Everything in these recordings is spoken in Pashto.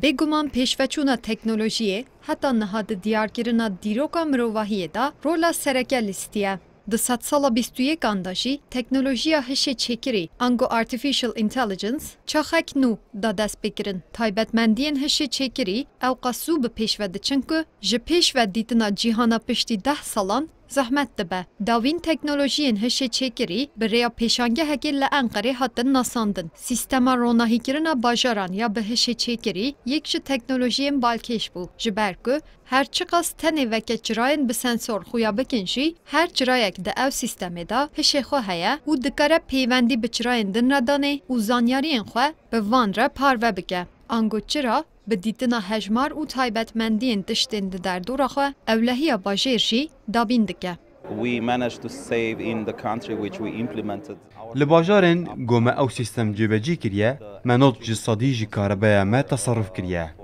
بگومان پیشوچونا تکنولوژیه حتی نهاد دیارگیرنا دیروکا مروواهیه دا رولا سرکه لیستیه. د 100 سالا 21 انداشی تکنولوژیا هشه چکری انگو artificial intelligence چاخک نو دا دست بگیرن تایبتمندین هشه چکری او قصو به پیشوده چنکو جه پیشوده دیتنا جیهانا پشتی 10 سالان زحمت دبه. داوین تکنولوژیین هشه چکری برای پیشانگه هکی لانقره هاتن ناساندن. سیستما روناهی کرنا باجاران یا به هشه چکری یک جه تکنولوژیین بالکش بو. جبرکو هر چقاس تنه وکه جراین به سنسور خویا بکنشی هر جرایک ده او سیستمه دا هشه خواه و دکاره پیوندی به جراین دن ردانه و زانیارین خواه به وان را پارو بگه. آنگو چرا به دیدنا هجمار و تایبتمندین تشتین در دور خواه اولهی باجر جی دابین دکه. We managed to save in the country which we implemented. لباجارن گومه او سیستم جبجی کریه منوط جسادی جی کاربای ما تصرف کریه.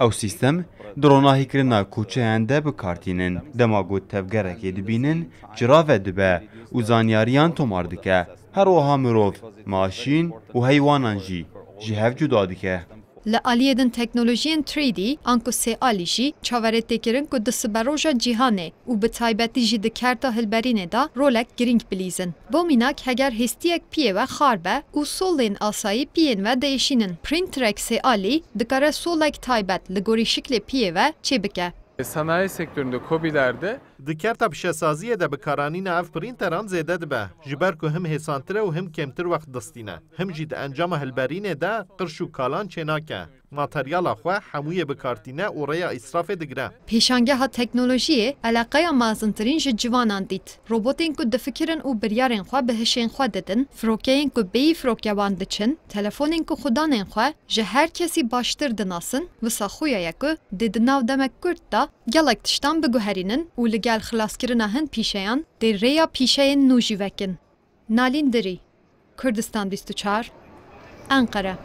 او سیستم دروناهی کرنا کوچه انده بکارتینن دماغوت تفگرکی دبینن جراوه دبه و زانیاریان تومار دکه هر وها مروف ماشین و حیوانان جی جهف جدا دکه. لعالیدن تکنولوژیین 3D آنکو سه آلیشی چاورت تکرن که دست بروجا جیهانه و به تایبتی جی دکرتا هلبرینه دا رولک گرینگ بلیزن. با میناک هگر هستیک پیه و خاربه و سولین آسایی پیین و دیشینن پرینترک سه آلی دکاره سولک تایبت لگوری شکل پیه و چه بکه. Sanayi sektöründe KOBİ'lerde دکرتا پیشسازی ده بکارانین اف پرینتران زیده دبه جبر که هم حسانتره و هم کمتر وقت دستینه هم جید انجام هلبرینه ده قرش و کالان چناکه ماتریالا خواه هموی بکارتینه و ریا اصراف دگره پیشانگه ها تکنولوژیه علاقه مازنترین جوانان دید روبوتین که دفکرن و بریارن خواه به هشین خواه ددن فروکین که بی فروکیوان دچن تلفونین که خودانین خواه جه هر کسی باشتر دناسن و ساخویا یکو ددناو دمک کرد دا گلک تشتان بگوهرینن و لگل خلاص کرنا هن پیشیان در ریا پیشین نوجی وکن نالین دری کردستان 24 انقره